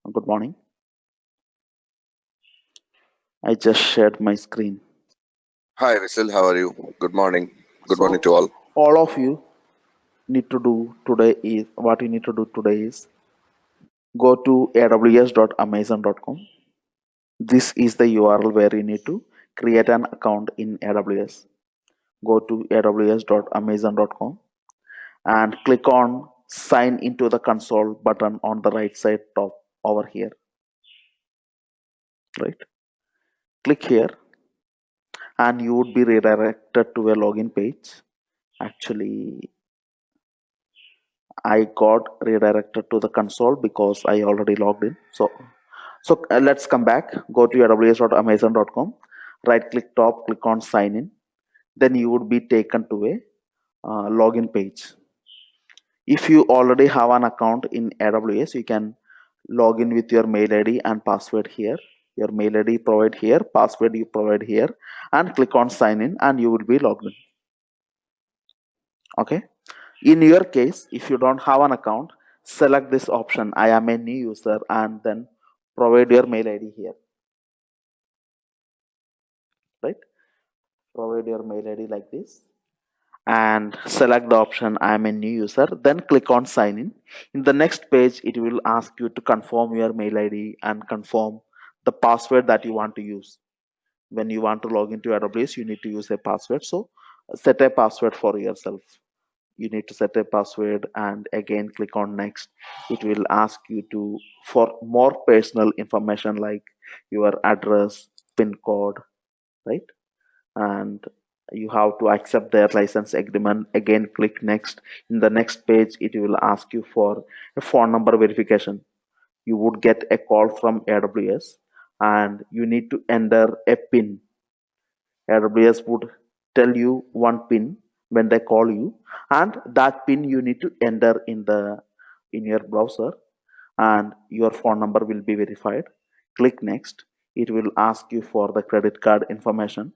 Good morning. I just shared my screen. Hi, Vishal. How are you? Good morning. Good morning So to all. all of you need to do today is what you need to do today is go to aws.amazon.com. This is the URL where you need to create an account in AWS. Go to aws.amazon.com and click on sign into the console button on the right side top over here. Right? Click here and you would be redirected to a login page. Actually, I got redirected to the console because I already logged in. So let's come back. Go to aws.amazon.com. Right click top, click on sign in. Then you would be taken to a login page. If you already have an account in AWS, you can log in with your mail ID and password here. Your mail ID provide here, password you provide here, and click on sign in, and you will be logged in. Okay. In your case, if you don't have an account, select this option, I am a new user, and then provide your mail ID here, right? Provide your mail ID like this and select the option, I am a new user, then click on sign in. In the next page, it will ask you to confirm your mail ID and confirm the password that you want to use. When you want to log into AWS, you need to use a password. So set a password for yourself. You need to set a password and again click on next. It will ask you to for more personal information like your address, pin code, right? And you have to accept their license agreement. Again click next. In the next page, it will ask you for a phone number verification. You would get a call from AWS and you need to enter a pin. AWS would tell you one pin when they call you, and that pin you need to enter in your browser, and your phone number will be verified. Click next. It will ask you for the credit card information.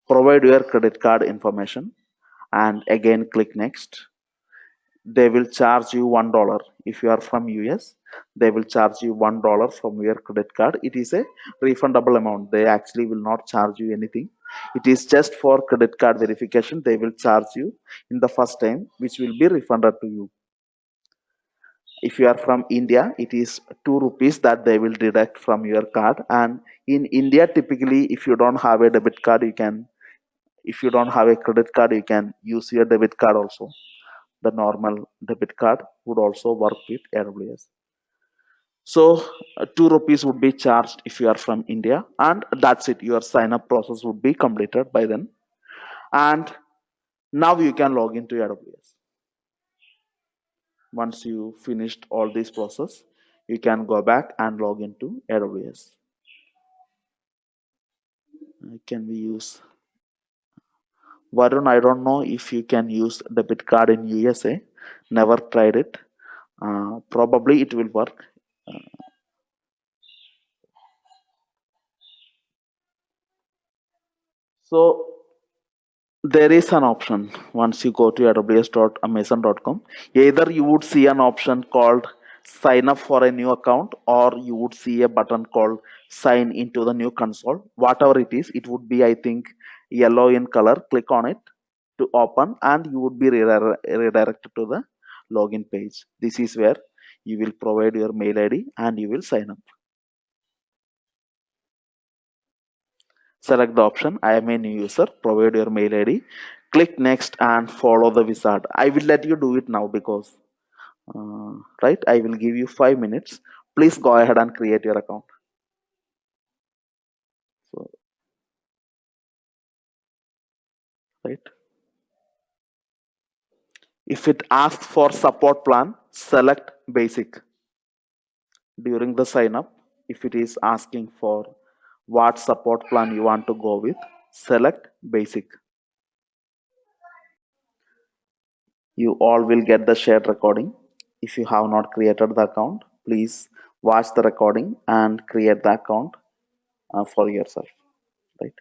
Provide your credit card information, and again click next. They will charge you $1 if you are from US. They will charge you $1 from your credit card. It is a refundable amount. They actually will not charge you anything. It is just for credit card verification. They will charge you in the first time, which will be refunded to you. If you are from India, it is 2 rupees that they will deduct from your card. And in India, typically, if you don't have a debit card, you can, if you don't have a credit card, you can use your debit card also. The normal debit card would also work with AWS. So 2 rupees would be charged if you are from India, and that's it. Your sign up process would be completed by then, and now you can log into AWS. Once you finished all this process, you can go back and log into AWS. Can we use Varun? I don't know if you can use debit card in USA. Never tried it. Probably it will work. So there is an option once you go to aws.amazon.com. Either you would see an option called sign up for a new account, or you would see a button called sign into the new console. Whatever it is, it would be, I think, yellow in color. Click on it to open and you would be redirected to the login page. This is where you will provide your mail ID and you will sign up. Select the option, I am a new user, provide your mail ID, click next and follow the wizard. I will let you do it now because, right, I will give you 5 minutes. Please go ahead and create your account. So, right. If it asks for support plan, select basic. During the sign up, if it is asking for what support plan you want to go with, select basic. You all will get the shared recording. If you have not created the account, please watch the recording and create the account for yourself, right?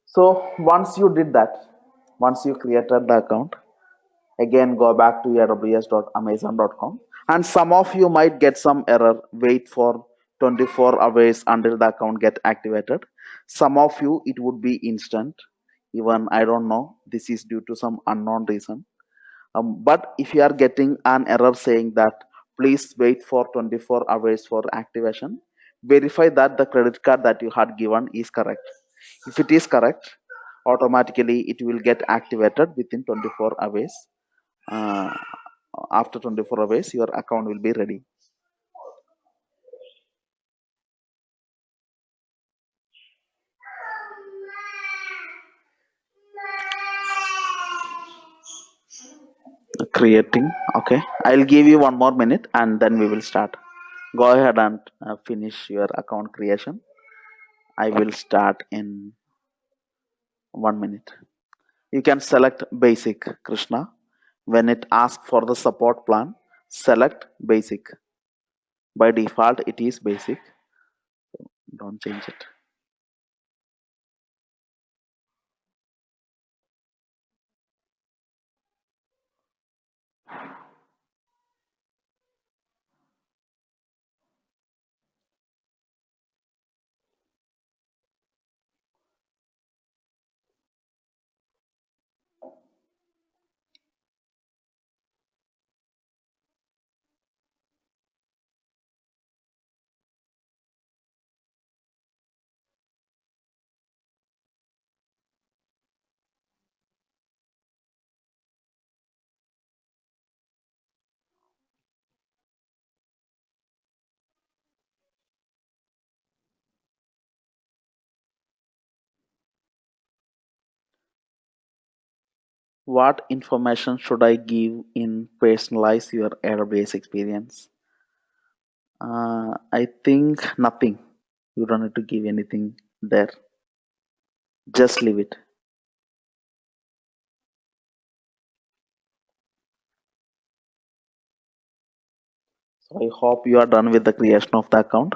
So once you did that, once you created the account, again go back to aws.amazon.com And some of you might get some error. Wait for 24 hours until the account get activated. Some of you it would be instant. Even I don't know. This is due to some unknown reason. But if you are getting an error saying that please wait for 24 hours for activation, verify that the credit card that you had given is correct. If it is correct, automatically it will get activated within 24 hours. Uh, After 24 hours, your account will be ready. Creating. Okay, I'll give you 1 more minute and then we will start. Go ahead and finish your account creation. I will start in 1 minute. You can select basic, Krishna. When it asks for the support plan, select basic. By default, it is basic. Don't change it. What information should I give in personalize your AWS experience? I think nothing. You don't need to give anything there. Just leave it. So I hope you are done with the creation of the account.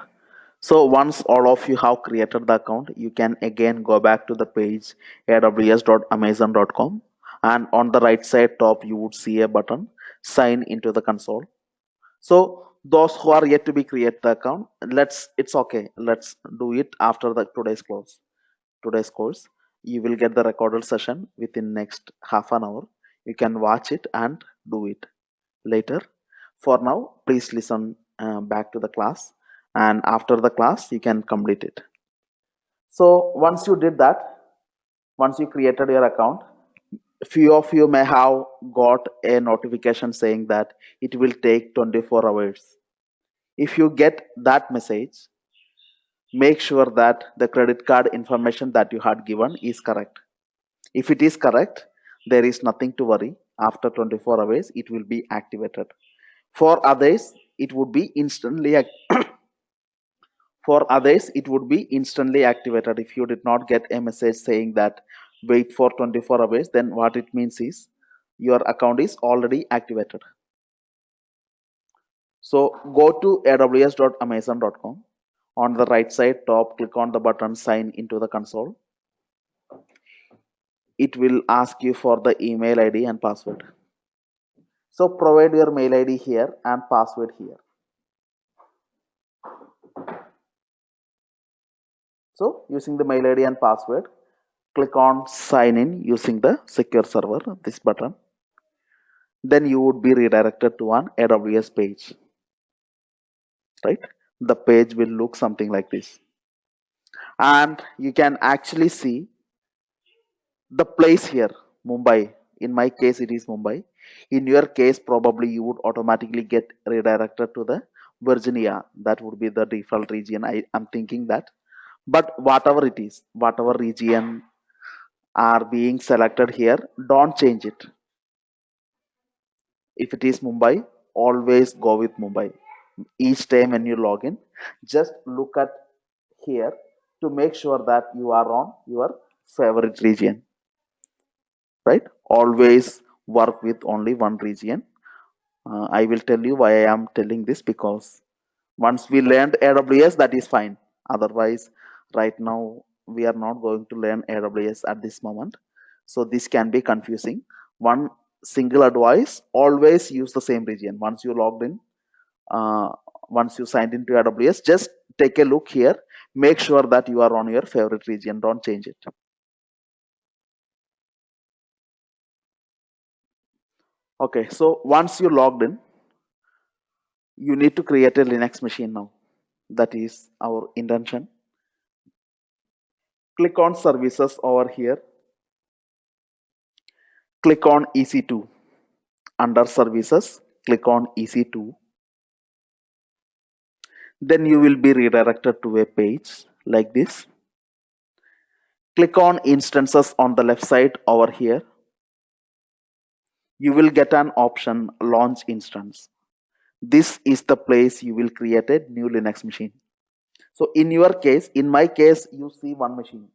So once all of you have created the account, you can again go back to the page aws.amazon.com, and on the right side top you would see a button sign into the console. So those who are yet to be create the account, it's okay. Let's do it after the today's course. You will get the recorded session within next half an hour. You can watch it and do it later. For now, please listen back to the class, and after the class you can complete it. So once you did that, once you created your account, few of you may have got a notification saying that it will take 24 hours. If you get that message, make sure that the credit card information that you had given is correct. If it is correct, there is nothing to worry. After 24 hours, it will be activated. For others, it would be instantly for others, it would be instantly activated. If you did not get a message saying that wait for 24 hours, then what it means is your account is already activated. So go to aws.amazon.com. On the right side top, click on the button sign into the console. It will ask you for the email ID and password. So provide your mail ID here and password here. So using the mail ID and password, click on sign in using the secure server, this button. Then you would be redirected to an AWS page, right? The page will look something like this. And you can actually see the place here, Mumbai. In my case, it is Mumbai. In your case, probably you would automatically get redirected to the Virginia. That would be the default region. I am thinking that. But whatever it is, whatever region are being selected here, don't change it. If it is Mumbai, always go with Mumbai. Each time when you log in, just look at here to make sure that you are on your favorite region, right? Always work with only one region. I will tell you why I am telling this, because once we learned AWS, that is fine. Otherwise, right now we are not going to learn AWS at this moment, so this can be confusing. One single advice: always use the same region. Once you logged in, uh, once you signed into AWS, just take a look here. Make sure that you are on your favorite region. Don't change it. Okay, so once you logged in, you need to create a Linux machine now. That is our intention. Click on services over here. Click on EC2. Under services, click on EC2. Then you will be redirected to a page like this. Click on instances on the left side over here. You will get an option launch instance. This is the place you will create a new Linux machine. So in your case, in my case, you see one machine.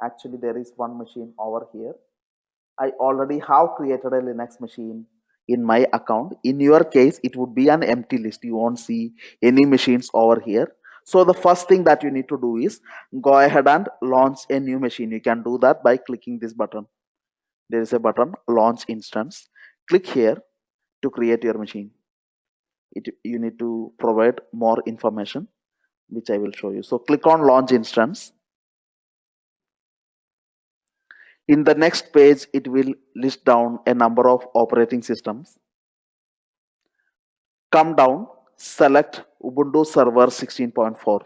Actually, there is one machine over here. I already have created a Linux machine in my account. In your case, it would be an empty list. You won't see any machines over here. So the first thing that you need to do is go ahead and launch a new machine. You can do that by clicking this button. There is a button, launch instance. Click here to create your machine. You need to provide more information, which I will show you. So click on launch instance. In the next page, it will list down a number of operating systems. Come down, select Ubuntu Server 16.4.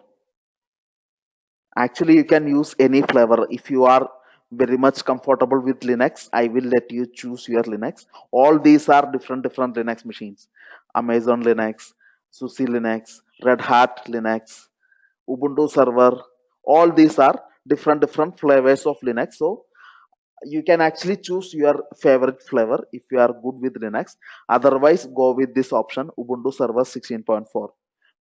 Actually, you can use any flavor. If you are very much comfortable with Linux, I will let you choose your Linux. All these are different Linux machines. Amazon Linux, SUSE Linux, Red Hat Linux, Ubuntu Server. All these are different flavors of Linux. So you can actually choose your favorite flavor if you are good with Linux. Otherwise, go with this option, Ubuntu Server 16.4,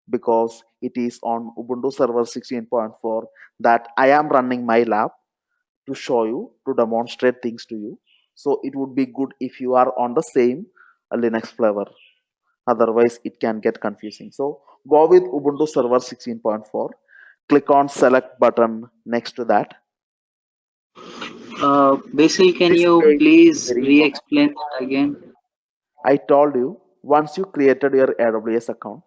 because it is on Ubuntu Server 16.4 that I am running my lab to show you, to demonstrate things to you. So it would be good if you are on the same Linux flavor. Otherwise, it can get confusing. So go with Ubuntu Server 16.4. Click on select button next to that. Basil, can This you page is please very important. re-explain that again? I told you, once you created your AWS account,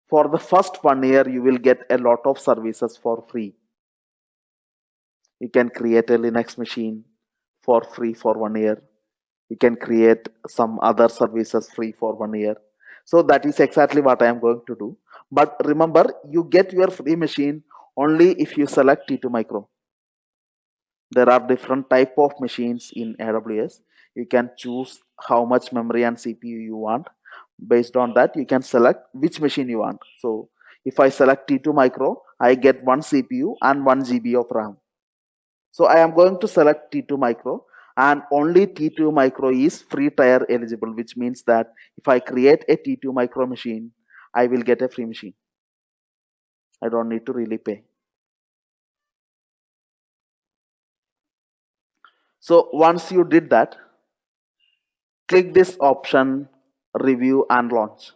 for the first 1 year, you will get a lot of services for free. You can create a Linux machine for free for 1 year. You can create some other services free for 1 year. So that is exactly what I am going to do. But remember, you get your free machine only if you select T2 Micro. There are different type of machines in AWS. You can choose how much memory and CPU you want. Based on that, you can select which machine you want. So if I select T2 Micro, I get one CPU and 1 GB of RAM. So I am going to select T2 Micro, and only T2 Micro is free tier eligible, which means that if I create a T2 Micro machine, I will get a free machine. I don't need to really pay. So once you did that, click this option, review and launch.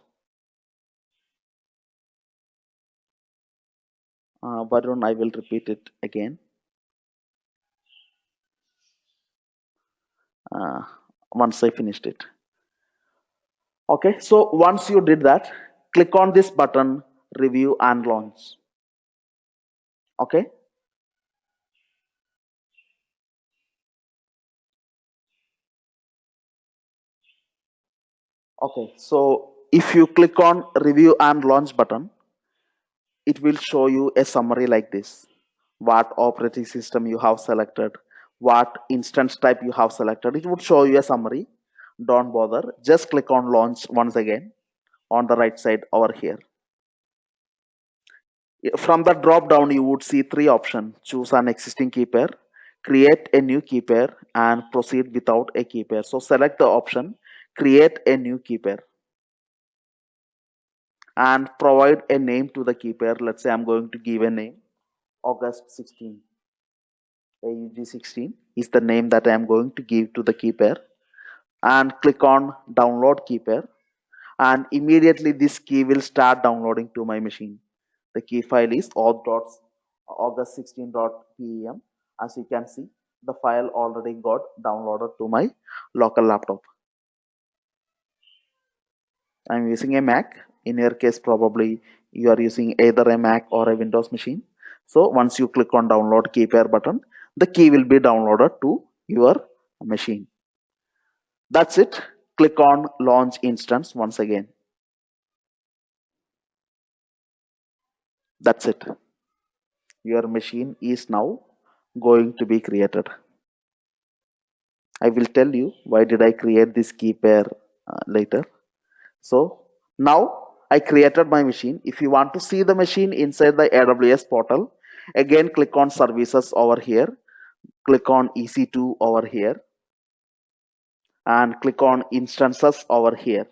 Varun, I will repeat it again. Once I finished it. Okay, so once you did that, click on this button, review and launch. Okay. Okay, so if you click on review and launch button, it will show you a summary like this. What operating system you have selected, what instance type you have selected. It would show you a summary. Don't bother. Just click on launch once again on the right side over here. From the drop down, you would see three options. Choose an existing key pair, create a new key pair, and proceed without a key pair. So select the option, create a new key pair, and provide a name to the key pair. Let's say I'm going to give a name, August 16. AUG 16 is the name that I am going to give to the key pair, and click on download key pair, and immediately this key will start downloading to my machine. The key file is august16.pem. As you can see, the file already got downloaded to my local laptop. I'm using a Mac. In your case, probably you are using either a Mac or a Windows machine. So once you click on download KeyPair button, the key will be downloaded to your machine. That's it. Click on launch instance once again. That's it. Your machine is now going to be created. I will tell you why did I create this KeyPair later. So now I created my machine. If you want to see the machine inside the AWS portal, again click on services over here, click on EC2 over here, and click on instances over here.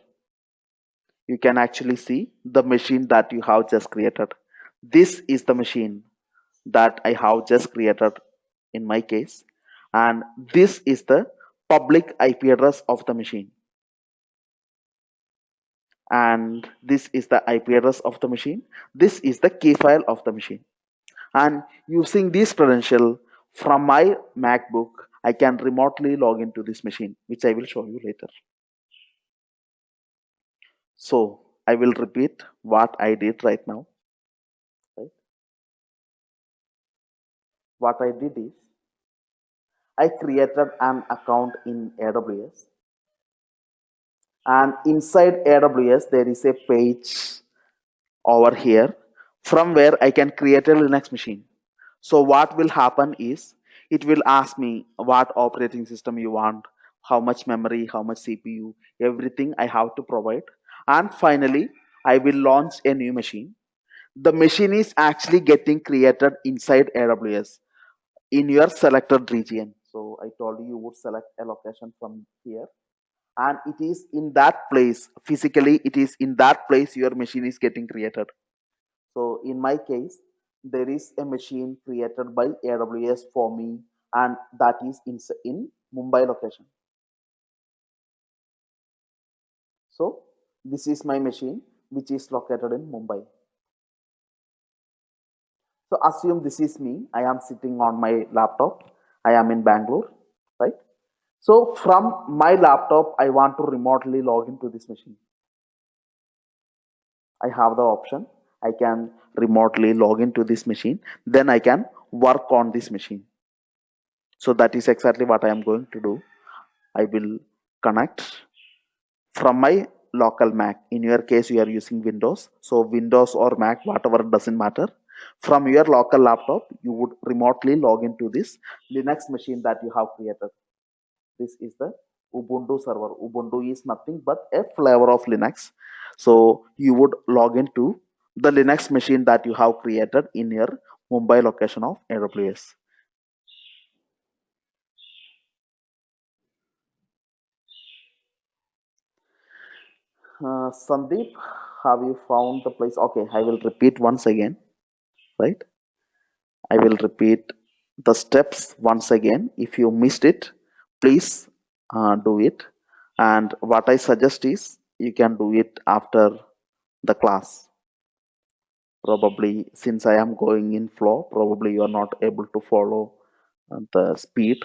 You can actually see the machine that you have just created. This is the machine that I have just created in my case, and this is the public IP address of the machine, and this is the IP address of the machine. This is the key file of the machine, and using this credential from my MacBook, I can remotely log into this machine, which I will show you later. So I will repeat what I did right now. Right? What I did is I created an account in AWS, and inside AWS there is a page over here from where I can create a Linux machine. So what will happen is it will ask me what operating system you want, how much memory, how much CPU, everything I have to provide. And finally, I will launch a new machine. The machine is actually getting created inside AWS in your selected region. So I told you would select a location from here, and it is in that place, physically it is in that place your machine is getting created. So in my case, there is a machine created by AWS for me, and that is in Mumbai location. So this is my machine which is located in Mumbai. So assume this is me. I am sitting on my laptop. I am in Bangalore, right? So from my laptop, I want to remotely log into this machine. I have the option. I can remotely log into this machine. Then I can work on this machine. So that is exactly what I am going to do. I will connect from my local Mac. In your case, you are using Windows. So Windows or Mac, whatever, doesn't matter. From your local laptop, you would remotely log into this Linux machine that you have created. This is the Ubuntu server. Ubuntu is nothing but a flavor of Linux. So you would log into the Linux machine that you have created in your Mumbai location of AWS. Sandeep, have you found the place? Okay, I will repeat once again, right? I will repeat the steps once again. If you missed it, please do it. And what I suggest is you can do it after the class. Probably since I am going in flow, probably you are not able to follow the speed.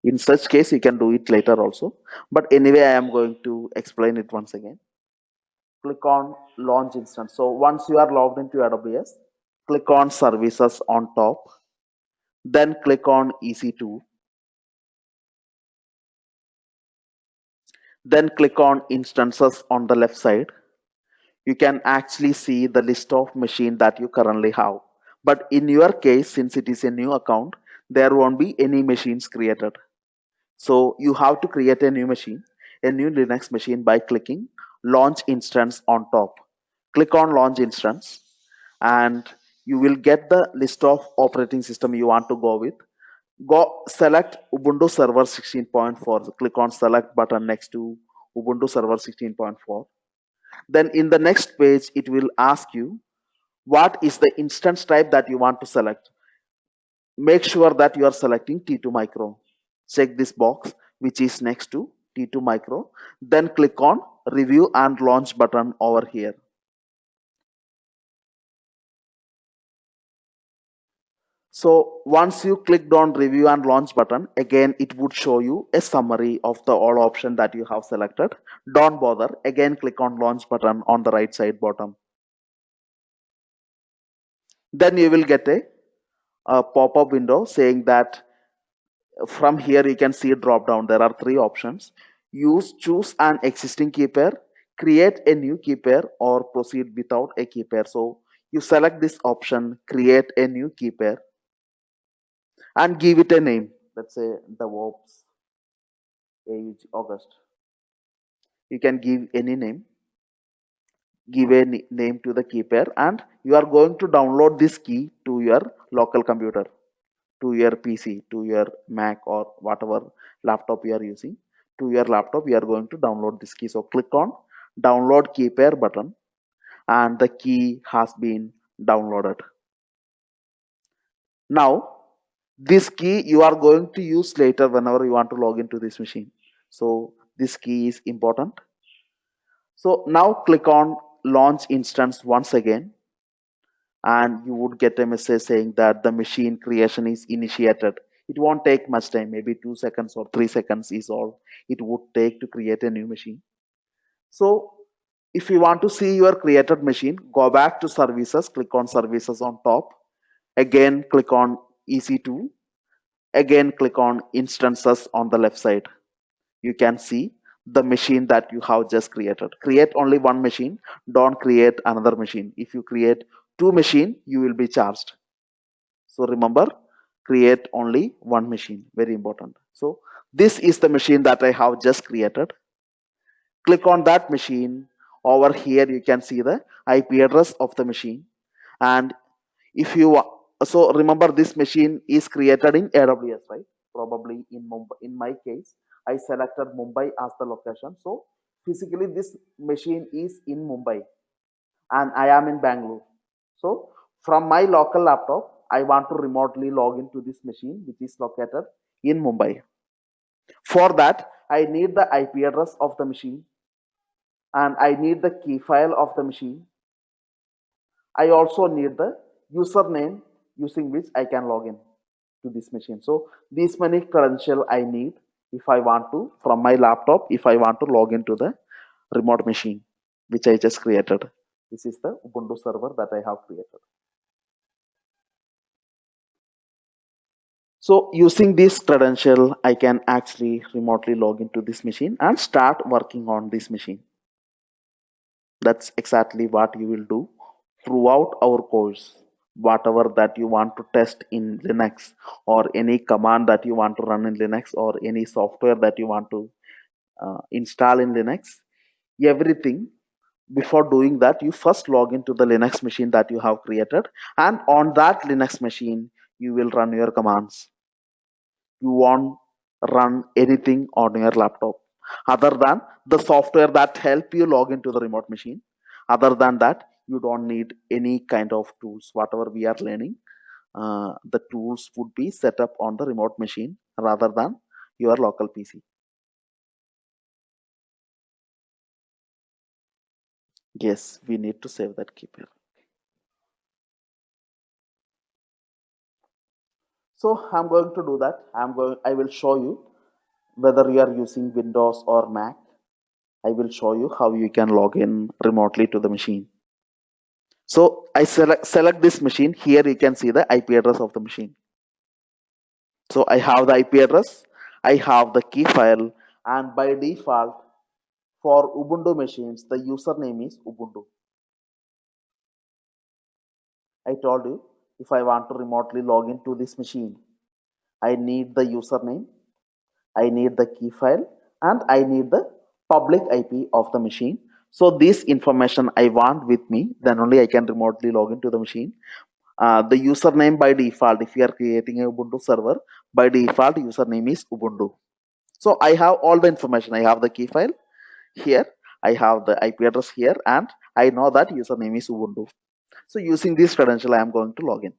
In such case, you can do it later also. But anyway, I am going to explain it once again. Click on launch instance. So once you are logged into AWS, click on services on top, then click on EC2, then click on instances on the left side. You can actually see the list of machines that you currently have. But in your case, since it is a new account, there won't be any machines created. So you have to create a new machine, a new Linux machine, by clicking launch instance on top. Click on launch instance and you will get the list of operating system you want to go with. Go select Ubuntu Server 16.4. Click on select button next to Ubuntu Server 16.4. Then in the next page, it will ask you what is the instance type that you want to select. Make sure that you are selecting T2 Micro. Check this box which is next to T2 Micro. Then click on review and launch button over here. So once you clicked on review and launch button, again it would show you a summary of the all option that you have selected. Don't bother. Again, click on launch button on the right side bottom. Then you will get a pop-up window saying that from here you can see a drop down. There are three options. Choose an existing key pair, create a new key pair, or proceed without a key pair. So you select this option, create a new key pair, and give it a name. Let's say DevOps age August. You can give any name. Give a name to the key pair, and you are going to download this key to your local computer, to your PC, to your Mac, or whatever laptop you are using. To your laptop, you are going to download this key. So click on download key pair button, and the key has been downloaded. Now, this key you are going to use later whenever you want to log into this machine. So this key is important. So now click on launch instance once again, and you would get a message saying that the machine creation is initiated. It won't take much time, maybe 2 seconds or 3 seconds is all it would take to create a new machine. So if you want to see your created machine, go back to services, click on services on top, again click on EC2, again click on instances on the left side. You can see the machine that you have just created. Create only one machine, don't create another machine. If you create two machines, you will be charged. So remember, create only one machine, very important. So this is the machine that I have just created. Click on that machine. Over here you can see the IP address of the machine, and if you so remember, this machine is created in AWS, right? Probably in Mumbai. In my case, I selected Mumbai as the location. So physically this machine is in Mumbai and I am in Bangalore. So from my local laptop, I want to remotely log into this machine which is located in Mumbai. For that, I need the IP address of the machine, and I need the key file of the machine. I also need the username using which I can log in to this machine. So these many credentials I need if I want to, from my laptop, if I want to log into the remote machine which I just created. This is the Ubuntu server that I have created. So using this credential, I can actually remotely log into this machine and start working on this machine. That's exactly what you will do throughout our course. Whatever that you want to test in Linux, or any command that you want to run in Linux, or any software that you want to install in Linux, everything, before doing that, you first log into the Linux machine that you have created, and on that Linux machine, you will run your commands. You won't run anything on your laptop other than the software that help you log into the remote machine. Other than that, you don't need any kind of tools. Whatever we are learning, the tools would be set up on the remote machine rather than your local PC. Yes, we need to save that key pair. So I'm going to do that. I will show you whether you are using Windows or Mac. I will show you how you can log in remotely to the machine. So I select this machine. Here you can see the IP address of the machine. So I have the IP address, I have the key file, and by default for Ubuntu machines, the username is Ubuntu. I told you, if I want to remotely log into this machine, I need the username, I need the key file, and I need the public IP of the machine. So this information I want with me, then only I can remotely log into the machine. The username by default, if you are creating a Ubuntu server, by default username is Ubuntu. So I have all the information. I have the key file here, I have the IP address here, and I know that username is Ubuntu. So using this credential, I am going to log in.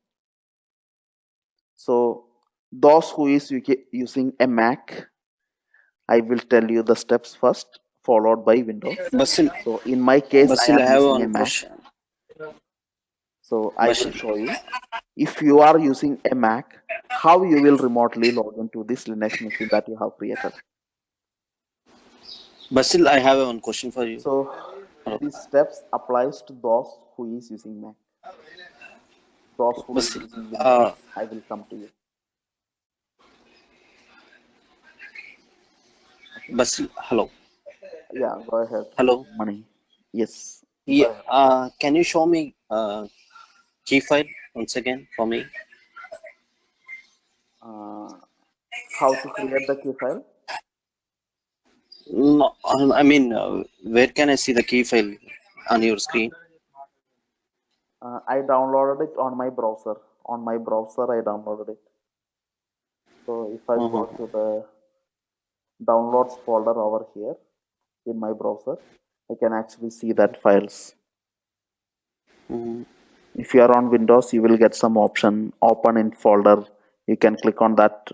So those who is using a Mac, I will tell you the steps first, followed by Windows. Basil, So in my case, I I am have using a one Mac. question. So I will show you. If you are using a Mac, how you will remotely log into this Linux machine that you have created. But still, I have one question for you. So Hello. these steps applies to those who is using Mac. Those who But is still, using uh, Windows, I will come to you. Okay. hello, Yeah, go ahead. hello. Money. Yes. Go Yeah, ahead. can you show me key file once again for me? Uh, how to create the key file? No, I mean, where can I see the key file on your screen? I downloaded it on my browser. On my browser, I downloaded it. So if I go Uh-huh. to the downloads folder over here in my browser, I can actually see that files. Mhm. If you are on Windows, you will get some option open in folder. You can click on that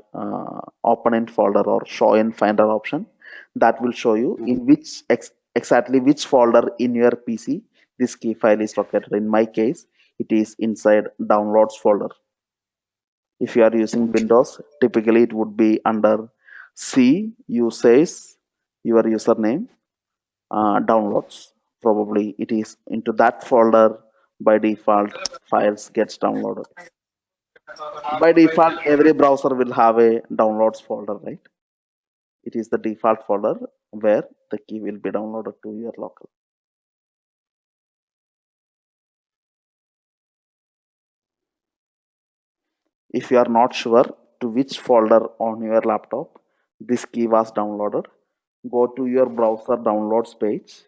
open in folder or show in finder option. That will show you Mhm. in which exactly which folder in your PC this key file is located. In my case, it is inside downloads folder. If you are using Okay. Windows, typically it would be under C uses your username downloads. Probably it is into that folder by default files gets downloaded. By default, every browser will have a downloads folder, right? It is the default folder where the key will be downloaded to your local. If you are not sure to which folder on your laptop this key was downloaded, go to your browser downloads page,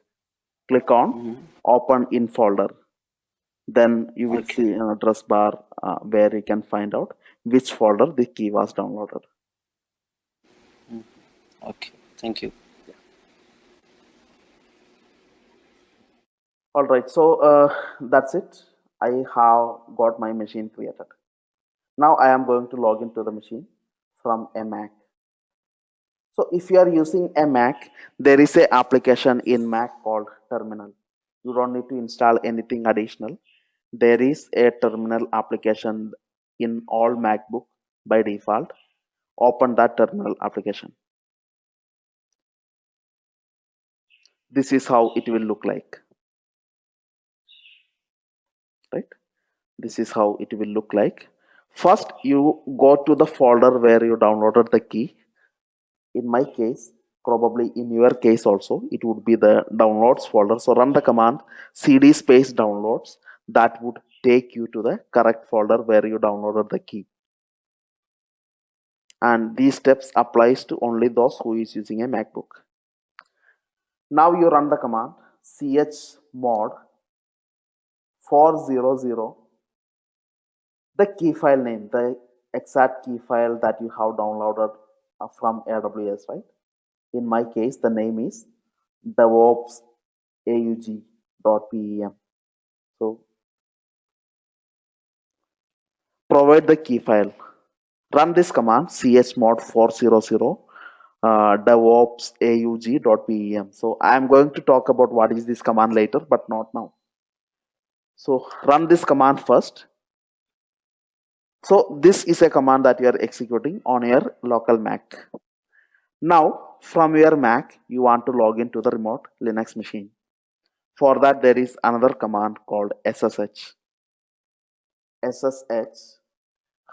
click on Mhm. open in folder. Then you will Okay. see an address bar where you can find out which folder the key was downloaded. Mhm. Okay. Thank you. Yeah. All right, so that's it. I have got my machine created. Now I am going to log into the machine from a Mac. So if you are using a Mac, there is a application in Mac called Terminal. You don't need to install anything additional. There is a terminal application in all MacBook by default. Open that terminal application. This is how it will look like, right? This is how it will look like. First, you go to the folder where you downloaded the key. In my case, probably in your case also, it would be the downloads folder. So run the command cd space downloads. That would take you to the correct folder where you downloaded the key. And these steps applies to only those who is using a MacBook. Now you run the command chmod 400, the key file name, the exact key file that you have downloaded from AWS, right? In my case, the name is devops.aug.pem. So provide the key file. Run this command chmod 400 devops.aug.pem. So I am going to talk about what is this command later, but not now. So run this command first. So this is a command that you are executing on your local Mac. Now from your Mac, you want to log into the remote Linux machine. For that, there is another command called ssh. Ssh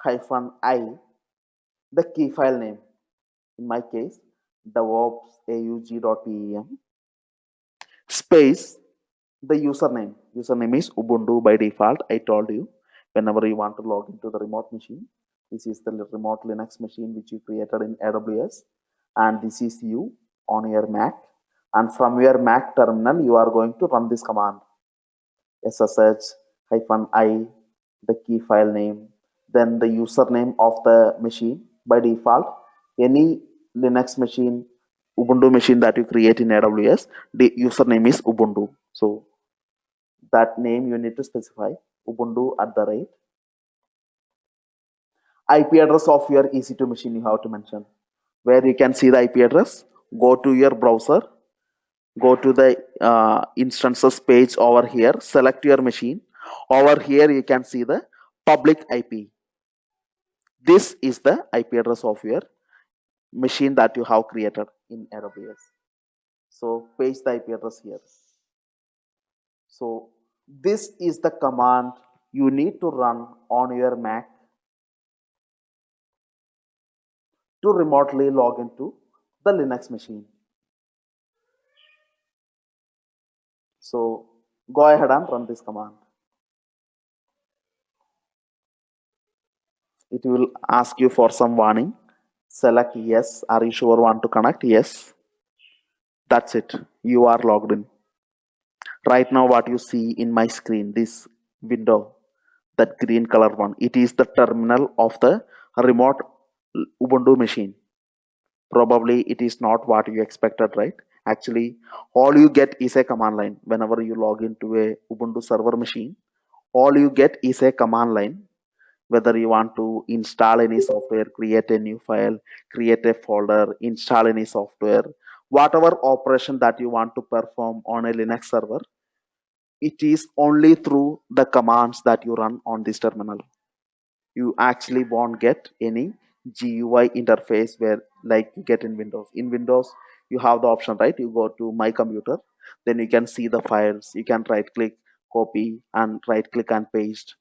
hyphen I, the key file name. In my case, devops.aug.pem space the username. Username is Ubuntu by default. I told you whenever you want to log into the remote machine. This is the remote Linux machine which you created in AWS, and this is you on your Mac. And from your Mac terminal, you are going to run this command ssh hyphen I, the key file name, then the username of the machine. By default, any Linux machine, Ubuntu machine that you create in AWS, the username is Ubuntu. So that name you need to specify Ubuntu at the rate. IP address of your EC2 machine you have to mention. Where you can see the IP address, go to your browser, go to the instances page over here, select your machine. Over here you can see the public IP. This is the IP address of your machine that you have created in AWS. So paste the IP address here. So this is the command you need to run on your Mac to remotely log into the Linux machine. So go ahead and run this command. It will ask you for some warning. Select yes. Are you sure want to connect? Yes. That's it. You are logged in. Right now what you see in my screen, this window, that green color one, it is the terminal of the remote Ubuntu machine. Probably it is not what you expected, right? Actually, all you get is a command line. Whenever you log into a Ubuntu server machine, all you get is a command line. Whether you want to install any software, create a new file, create a folder, install any software, whatever operation that you want to perform on a Linux server, it is only through the commands that you run on this terminal. You actually won't get any GUI interface where like you get in Windows. In Windows, you have the option, right? You go to my computer, then you can see the files. You can right click, copy, and right click and paste.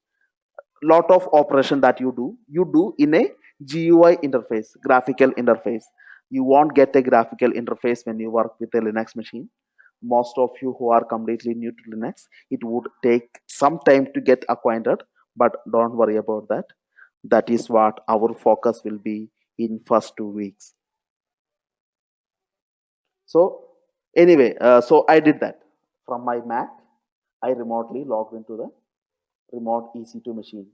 Lot of operation that you do in a GUI interface, graphical interface. You won't get a graphical interface when you work with a Linux machine. Most of you who are completely new to Linux, it would take some time to get acquainted, but don't worry about that. That is what our focus will be in first 2 weeks. So anyway, so I did that from my Mac. I remotely logged into the remote EC2 machine,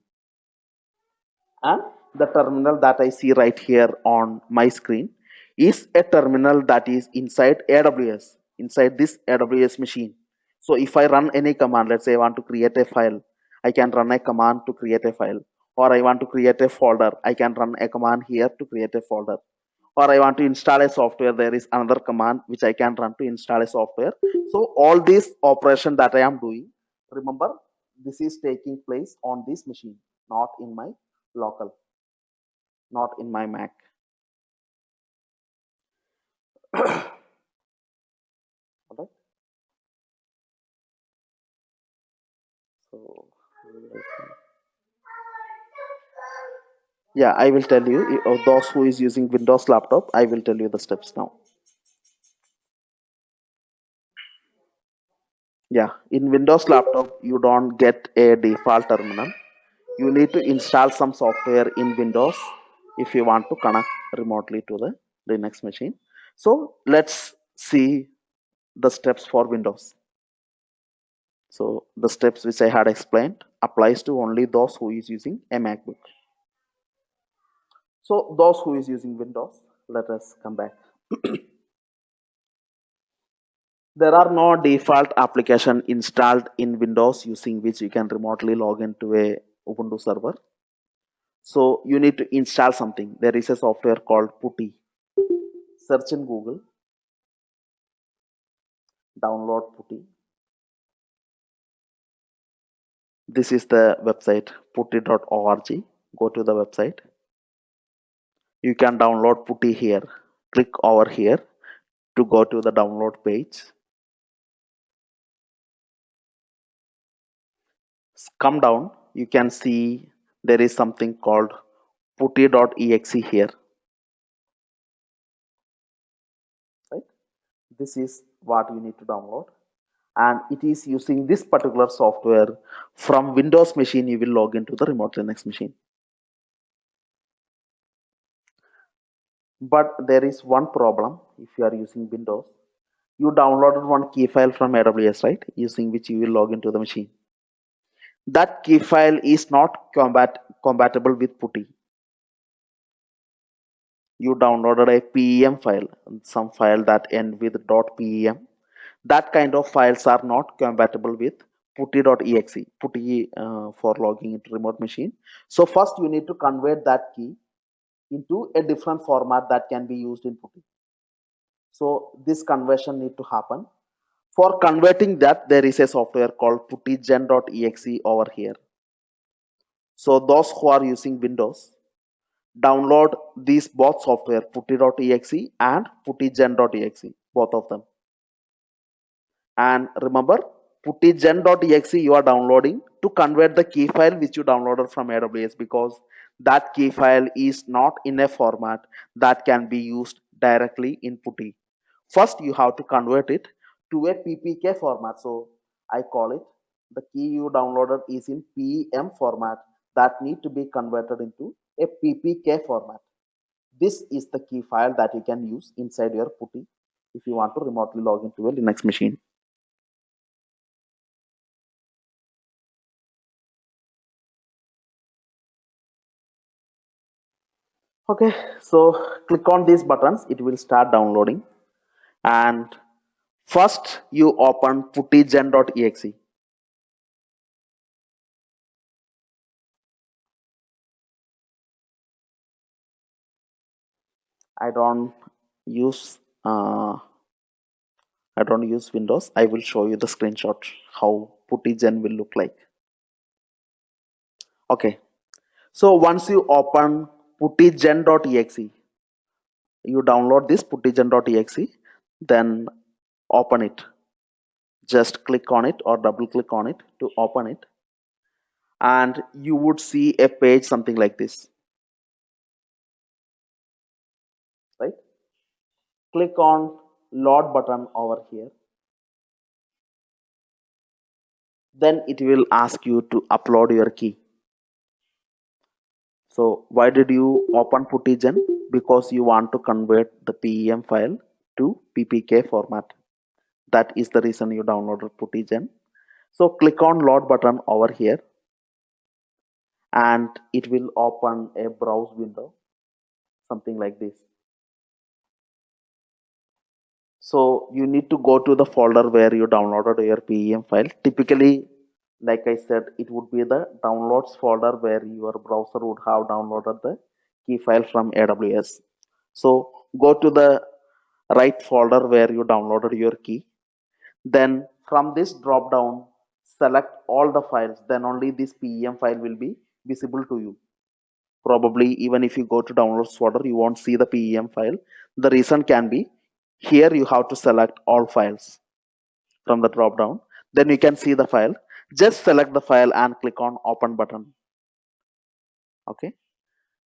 and the terminal that I see right here on my screen is a terminal that is inside AWS, inside this AWS machine. So if I run any command, let's say I want to create a file, I can run a command to create a file, or I want to create a folder, I can run a command here to create a folder, or I want to install a software, there is another command which I can run to install a software. So all this operation that I am doing, remember, this is taking place on this machine, not in my local, not in my Mac. Alright. So yeah, I will tell you, those who is using Windows laptop, I will tell you the steps now. Yeah, in Windows laptop, you don't get a default terminal. You need to install some software in Windows if you want to connect remotely to the Linux machine. So let's see the steps for Windows. So the steps which I had explained applies to only those who is using a MacBook. So those who is using Windows, let us come back. There are no default application installed in Windows using which you can remotely log into a Ubuntu server. So you need to install something. There is a software called Putty. Search in Google, download Putty. This is the website, putty.org. Go to the website. You can download Putty here. Click over here to go to the download page. Come down, you can see there is something called putty.exe here. Right? This is what you need to download. And it is using this particular software from Windows machine you will log into the remote Linux machine. But there is one problem if you are using Windows. You downloaded one key file from AWS, right? Using which you will log into the machine. That key file is not compatible with Putty. You downloaded a PEM file, some file that end with .pem. That kind of files are not compatible with putty.exe, putty for logging into remote machine. So first you need to convert that key into a different format that can be used in Putty. So this conversion need to happen. For converting that, there is a software called puttygen.exe over here. So those who are using Windows, download these both software, putty.exe and puttygen.exe, both of them. And remember, puttygen.exe you are downloading to convert the key file which you downloaded from AWS, because that key file is not in a format that can be used directly in Putty. First, you have to convert it to a PPK format. So I call it, the key you downloaded is in PEM format that need to be converted into a PPK format. This is the key file that you can use inside your Putty if you want to remotely log into a Linux machine. Okay, so click on these buttons, it will start downloading. And first you open puttygen.exe. I don't use Windows. I will show you the screenshot how puttygen will look like. Okay, so once you open puttygen.exe, you download this puttygen.exe, then open it. Just click on it or double click on it to open it, and you would see a page something like this, right? Click on load button over here. Then it will ask you to upload your key. So why did you open puttygen? Because you want to convert the PEM file to PPK format. That is the reason you downloaded puttygen. So click on load button over here, and it will open a browse window, something like this. So you need to go to the folder where you downloaded your PEM file. Typically, like I said, it would be the downloads folder where your browser would have downloaded the key file from AWS. So go to the right folder where you downloaded your key. Then from this drop down, select all the files. Then only this PEM file will be visible to you. Probably even if you go to downloads folder, you won't see the PEM file. The reason can be, here you have to select all files from the drop down. Then you can see the file. Just select the file and click on open button. Okay.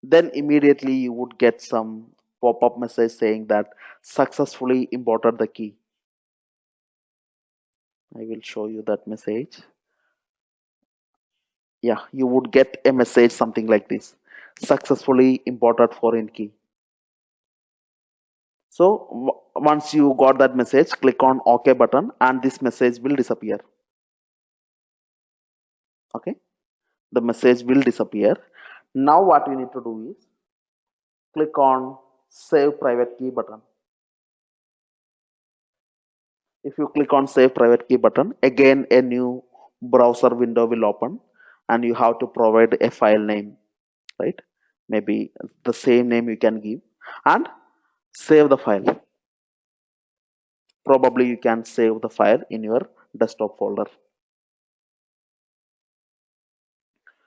Then immediately you would get some pop-up message saying that successfully imported the key. I will show you that message. Yeah, you would get a message something like this: successfully imported foreign key. So once you got that message, click on OK button and this message will disappear. Okay, the message will disappear. Now what you need to do is click on Save Private Key button. If you click on Save Private Key button, again a new browser window will open, and you have to provide a file name, right? Maybe the same name you can give, and save the file. Probably you can save the file in your desktop folder.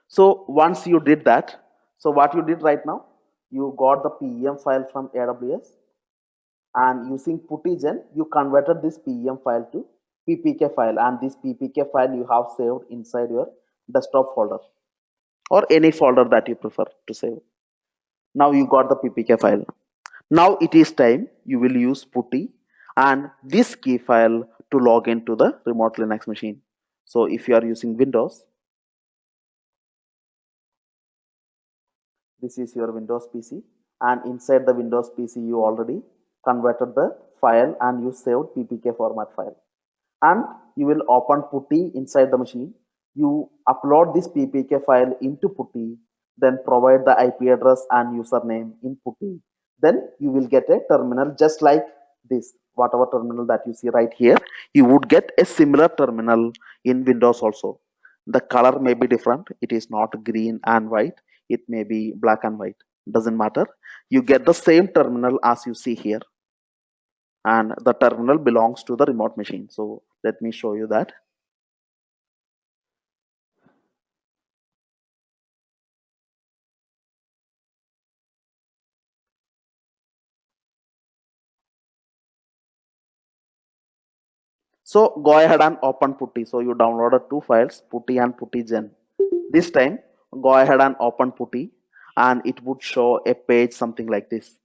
So once you did that, so what you did right now, you got the PEM file from AWS, and using puttygen you converted this PEM file to PPK file, and this PPK file you have saved inside your desktop folder or any folder that you prefer to save. Now you got the PPK file. Now it is time you will use putty and this key file to log into the remote Linux machine. So if you are using Windows, this is your Windows PC, and inside the Windows PC you already converted the file and you saved PPK format file, and you will open putty inside the machine. You upload this PPK file into putty, then provide the IP address and username in putty. Then you will get a terminal just like this. Whatever terminal that you see right here, you would get a similar terminal in Windows also. The color may be different. It is not green and white. It may be black and white. Doesn't matter. You get the same terminal as you see here, and the terminal belongs to the remote machine. So let me show you that. So go ahead and open Putty. So you downloaded two files, Putty and PuttyGen. This time go ahead and open Putty and it would show a page something like this.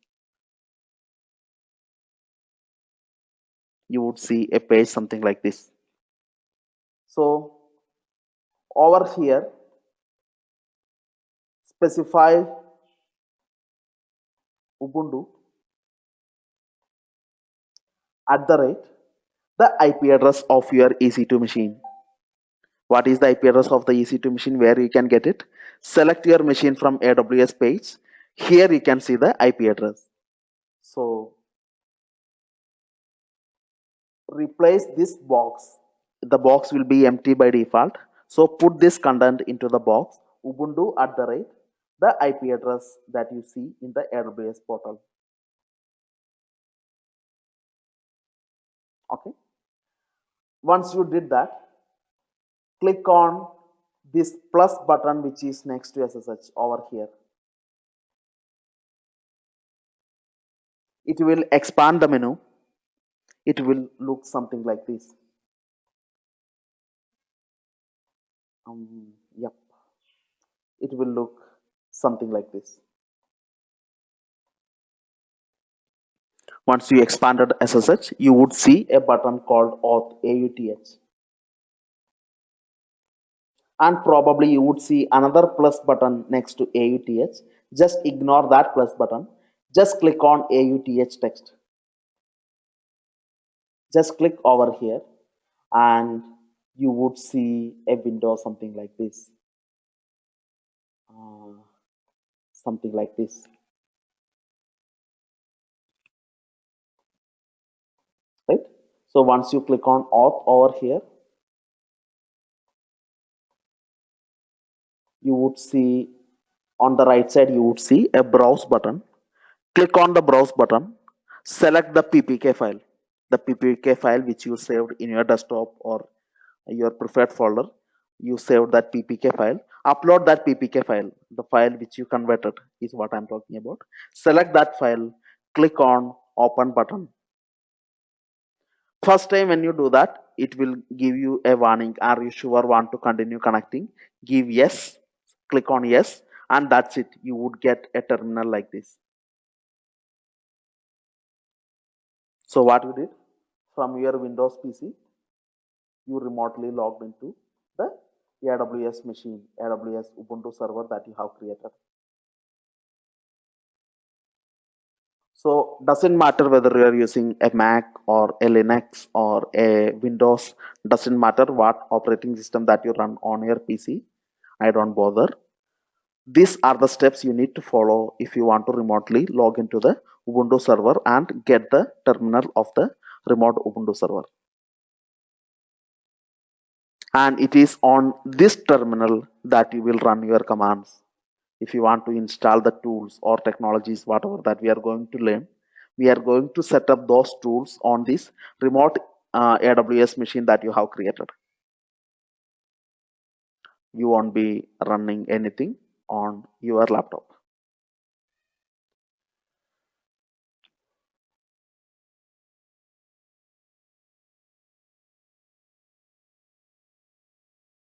You would see a page something like this. So over here, specify Ubuntu @ the IP address of your EC2 machine. What is the IP address of the EC2 machine? Where you can get it? Select your machine from AWS page. Here you can see the IP address. So replace this box. The box will be empty by default. So put this content into the box, Ubuntu @ the IP address that you see in the AWS portal. Okay. Once you did that, click on this plus button which is next to SSH over here. It will expand the menu. It will look something like this. Yep. It will look something like this. Once you expanded SSH, you would see a button called auth, AUTH. And probably you would see another plus button next to AUTH. Just ignore that plus button. Just click on AUTH text. Just click over here and you would see a window something like this. Something like this. Right? So once you click on auth over here, you would see on the right side, you would see a browse button. Click on the browse button, select the PPK file, which you saved in your desktop or your preferred folder. You saved that PPK file, upload that PPK file, the file which you converted is what I'm talking about. Select that file, click on open button. First time when you do that, it will give you a warning. Are you sure want to continue connecting? Give yes, click on yes, and that's it. You would get a terminal like this. So what you did, from your Windows PC, you remotely logged into the AWS machine, AWS Ubuntu server that you have created. So doesn't matter whether you are using a Mac or a Linux or a Windows, doesn't matter what operating system that you run on your PC. I don't bother. These are the steps you need to follow if you want to remotely log into the Ubuntu server and get the terminal of the remote Ubuntu server. And it is on this terminal that you will run your commands. If you want to install the tools or technologies, whatever that we are going to learn, we are going to set up those tools on this remote AWS machine that you have created. You won't be running anything on your laptop.